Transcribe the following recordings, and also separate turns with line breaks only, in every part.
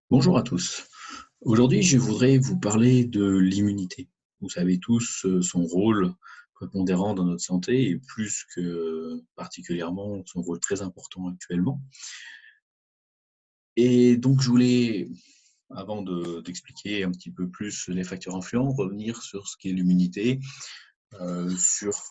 Bonjour à tous. Aujourd'hui, je voudrais vous parler de l'immunité. Vous savez tous son rôle prépondérant dans notre santé et plus que particulièrement son rôle très important actuellement. Et donc, je voulais, avant d'expliquer un petit peu plus les facteurs influents, revenir sur ce qu'est l'immunité, sur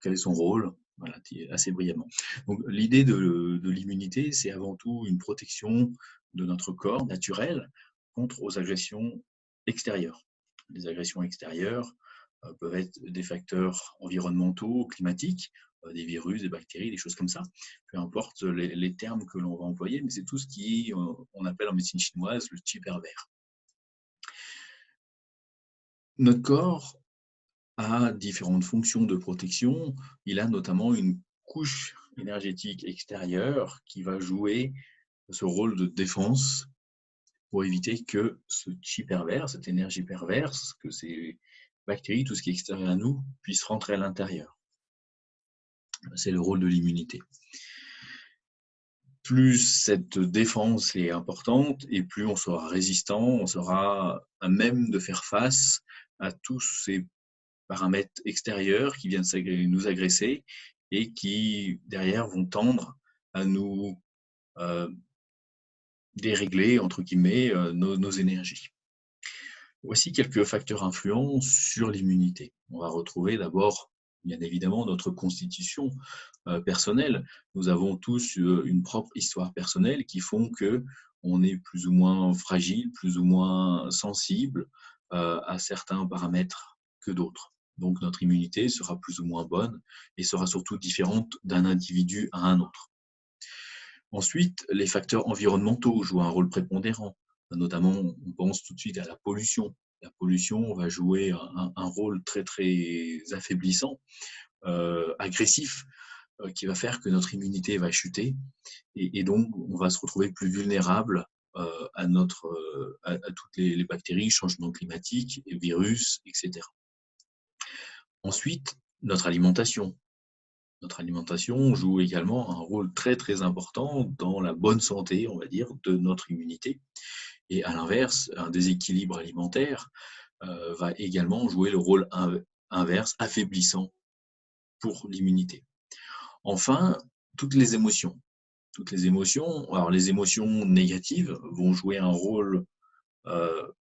quel est son rôle, voilà, assez brièvement. Donc, l'idée de l'immunité, c'est avant tout une protection de notre corps naturel contre aux agressions extérieures. Les agressions extérieures peuvent être des facteurs environnementaux, climatiques, des virus, des bactéries, des choses comme ça. Peu importe les termes que l'on va employer, mais c'est tout ce qui on appelle en médecine chinoise le qi pervers. Notre corps a différentes fonctions de protection. Il a notamment une couche énergétique extérieure qui va jouer ce rôle de défense pour éviter que ce qi pervers, cette énergie perverse, que ces bactéries, tout ce qui est extérieur à nous, puisse rentrer à l'intérieur. C'est le rôle de l'immunité. Plus cette défense est importante et plus on sera résistant, on sera à même de faire face à tous ces paramètres extérieurs qui viennent nous agresser et qui, derrière, vont tendre à nous dérégler, entre guillemets, nos énergies. Voici quelques facteurs influents sur l'immunité. On va retrouver d'abord, bien évidemment, notre constitution personnelle. Nous avons tous une propre histoire personnelle qui font que on est plus ou moins fragile, plus ou moins sensible à certains paramètres que d'autres. Donc notre immunité sera plus ou moins bonne et sera surtout différente d'un individu à un autre. Ensuite, les facteurs environnementaux jouent un rôle prépondérant. Notamment, on pense tout de suite à la pollution. La pollution va jouer un rôle très, très affaiblissant, agressif, qui va faire que notre immunité va chuter et donc on va se retrouver plus vulnérable à toutes les bactéries, changements climatiques, virus, etc. Ensuite, notre alimentation. Notre alimentation joue également un rôle très très important dans la bonne santé, on va dire, de notre immunité. Et à l'inverse, un déséquilibre alimentaire va également jouer le rôle inverse, affaiblissant pour l'immunité. Enfin, toutes les émotions. Toutes les émotions, alors les émotions négatives vont jouer un rôle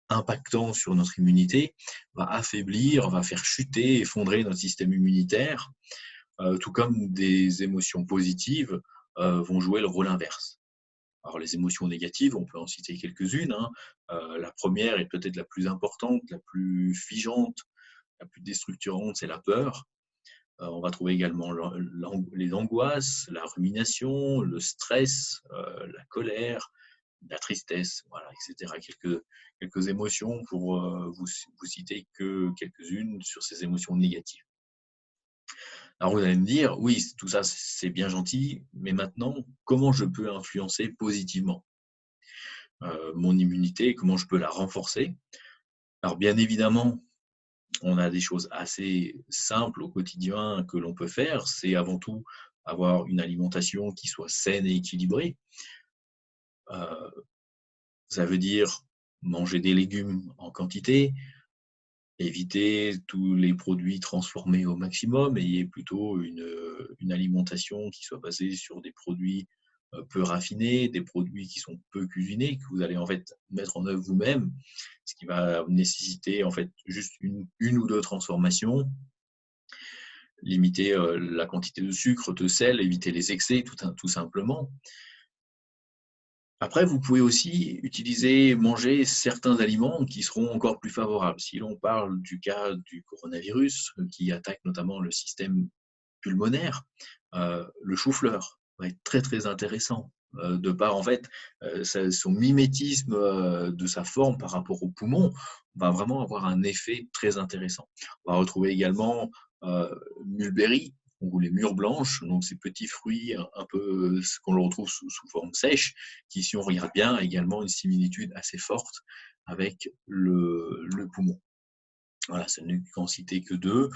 impactant sur notre immunité, va affaiblir, va faire chuter, effondrer notre système immunitaire, tout comme des émotions positives vont jouer le rôle inverse. Alors les émotions négatives, on peut en citer quelques-unes. La première est peut-être la plus importante, la plus figeante, la plus déstructurante, c'est la peur. On va trouver également les angoisses, la rumination, le stress, la colère, la tristesse, voilà, etc. Quelques émotions pour vous citer que quelques-unes sur ces émotions négatives. Alors vous allez me dire, oui, tout ça c'est bien gentil, mais maintenant, comment je peux influencer positivement mon immunité, comment je peux la renforcer? Alors bien évidemment, on a des choses assez simples au quotidien que l'on peut faire. C'est avant tout avoir une alimentation qui soit saine et équilibrée. Ça veut dire manger des légumes en quantité, éviter tous les produits transformés au maximum, ayez plutôt une alimentation qui soit basée sur des produits peu raffinés, des produits qui sont peu cuisinés, que vous allez en fait mettre en œuvre vous-même, ce qui va nécessiter en fait juste une ou deux transformations, limiter la quantité de sucre, de sel, éviter les excès tout simplement. Après, vous pouvez aussi manger certains aliments qui seront encore plus favorables. Si l'on parle du cas du coronavirus, qui attaque notamment le système pulmonaire, le chou-fleur va être très, très intéressant, de par en fait, son mimétisme, de sa forme par rapport aux poumons, va vraiment avoir un effet très intéressant. On va retrouver également, mulberry ou les mûres blanches, donc ces petits fruits un peu qu'on le retrouve sous forme sèche, qui, si on regarde bien, a également une similitude assez forte avec le poumon. Voilà, ça ne qu'en citer que deux,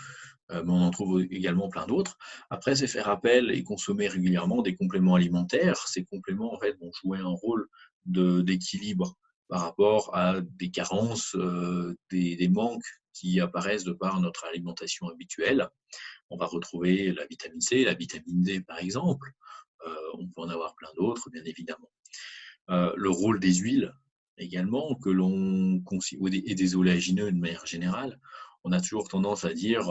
mais on en trouve également plein d'autres. Après, c'est faire appel et consommer régulièrement des compléments alimentaires. Ces compléments, en fait, vont jouer un rôle d'équilibre par rapport à des carences, des manques qui apparaissent de par notre alimentation habituelle. On va retrouver la vitamine C, la vitamine D par exemple, on peut en avoir plein d'autres bien évidemment. Le rôle des huiles également que l'on et des oléagineux de manière générale. On a toujours tendance à dire,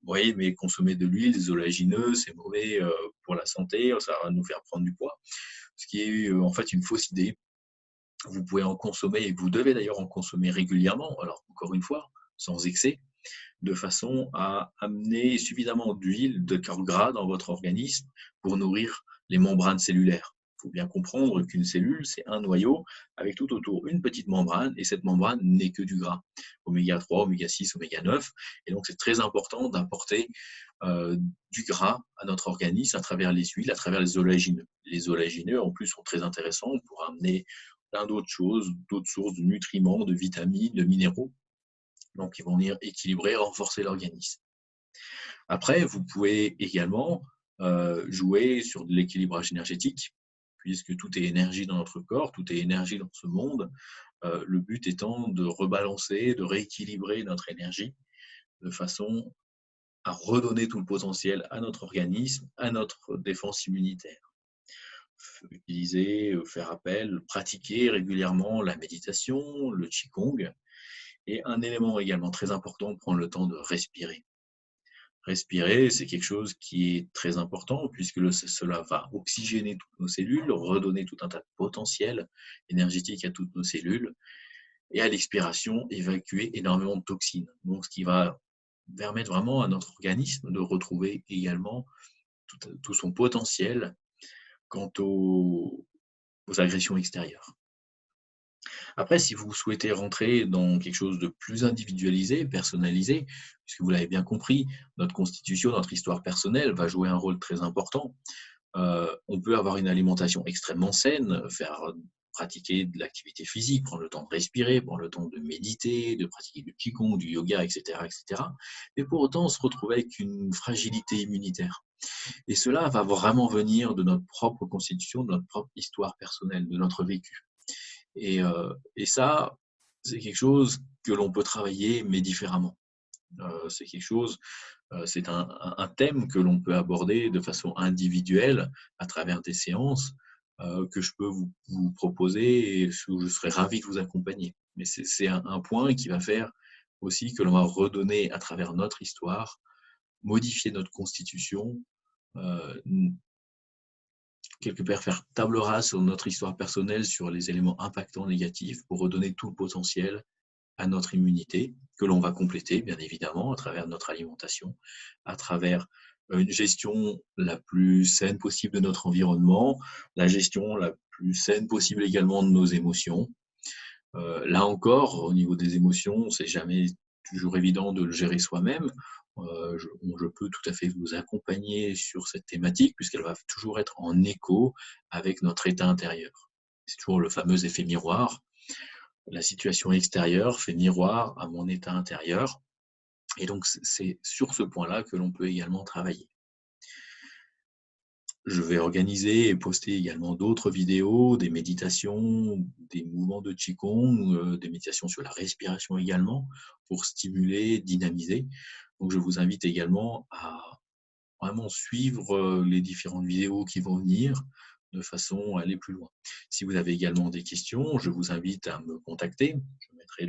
«Oui, mais consommer de l'huile, des oléagineux, c'est mauvais, pour la santé, ça va nous faire prendre du poids». Ce qui est, en fait une fausse idée. Vous pouvez en consommer et vous devez d'ailleurs en consommer régulièrement, alors encore une fois, sans excès, de façon à amener suffisamment d'huile, de corps gras dans votre organisme pour nourrir les membranes cellulaires. Il faut bien comprendre qu'une cellule, c'est un noyau avec tout autour une petite membrane, et cette membrane n'est que du gras, oméga 3, oméga 6, oméga 9. Et donc, c'est très important d'apporter du gras à notre organisme à travers les huiles, à travers les oléagineux. Les oléagineux, en plus, sont très intéressants pour amener plein d'autres choses, d'autres sources de nutriments, de vitamines, de minéraux, donc ils vont venir équilibrer, renforcer l'organisme. Après, vous pouvez également jouer sur de l'équilibrage énergétique, puisque tout est énergie dans notre corps, tout est énergie dans ce monde. Le but étant de rebalancer, de rééquilibrer notre énergie de façon à redonner tout le potentiel à notre organisme, à notre défense immunitaire. Utiliser, faire appel, pratiquer régulièrement la méditation, le qigong. Et un élément également très important, prendre le temps de respirer. Respirer, c'est quelque chose qui est très important puisque cela va oxygéner toutes nos cellules, redonner tout un tas de potentiel énergétique à toutes nos cellules, et à l'expiration, évacuer énormément de toxines. Donc, ce qui va permettre vraiment à notre organisme de retrouver également tout son potentiel quant aux agressions extérieures. Après, si vous souhaitez rentrer dans quelque chose de plus individualisé, personnalisé, puisque vous l'avez bien compris, notre constitution, notre histoire personnelle va jouer un rôle très important. On peut avoir une alimentation extrêmement saine, pratiquer de l'activité physique, prendre le temps de respirer, prendre le temps de méditer, de pratiquer du qigong, du yoga, etc., etc. Mais pour autant, se retrouver avec une fragilité immunitaire. Et cela va vraiment venir de notre propre constitution, de notre propre histoire personnelle, de notre vécu. Et ça, c'est quelque chose que l'on peut travailler, mais différemment. C'est quelque chose, c'est un thème que l'on peut aborder de façon individuelle à travers des séances que je peux vous proposer, et où je serais ravi de vous accompagner. Mais c'est un point qui va faire aussi que l'on va redonner à travers notre histoire, modifier notre constitution, euh, quelque part faire table rase sur notre histoire personnelle, sur les éléments impactants négatifs pour redonner tout le potentiel à notre immunité, que l'on va compléter bien évidemment à travers notre alimentation, à travers une gestion la plus saine possible de notre environnement, la gestion la plus saine possible également de nos émotions. Là encore, au niveau des émotions, c'est jamais toujours évident de le gérer soi-même. Je peux tout à fait vous accompagner sur cette thématique puisqu'elle va toujours être en écho avec notre état intérieur. C'est toujours le fameux effet miroir. La situation extérieure fait miroir à mon état intérieur, et donc c'est sur ce point-là que l'on peut également travailler. Je vais organiser et poster également d'autres vidéos, des méditations, des mouvements de qigong, des méditations sur la respiration également, pour stimuler, dynamiser. Donc je vous invite également à vraiment suivre les différentes vidéos qui vont venir, de façon à aller plus loin. Si vous avez également des questions, je vous invite à me contacter. Je mettrai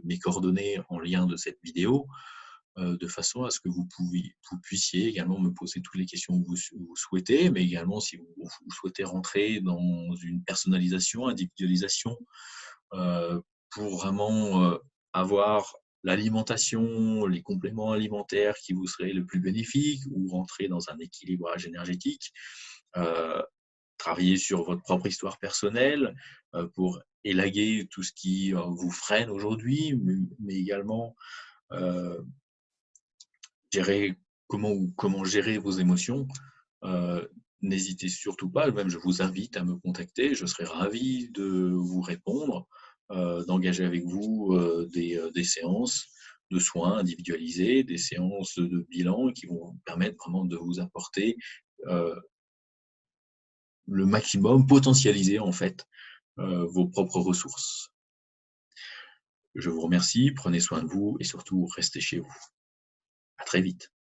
mes coordonnées en lien de cette vidéo, de façon à ce que vous puissiez également me poser toutes les questions que vous souhaitez, mais également si vous souhaitez rentrer dans une personnalisation, individualisation, pour vraiment avoir l'alimentation, les compléments alimentaires qui vous seraient le plus bénéfiques, ou rentrer dans un équilibrage énergétique, travailler sur votre propre histoire personnelle pour élaguer tout ce qui vous freine aujourd'hui, mais également gérer comment gérer vos émotions. N'hésitez surtout pas, même je vous invite à me contacter, je serai ravi de vous répondre, d'engager avec vous des séances de soins individualisées, des séances de bilan qui vont vous permettre vraiment de vous apporter le maximum, potentialiser en fait vos propres ressources. Je vous remercie, prenez soin de vous et surtout restez chez vous. À très vite.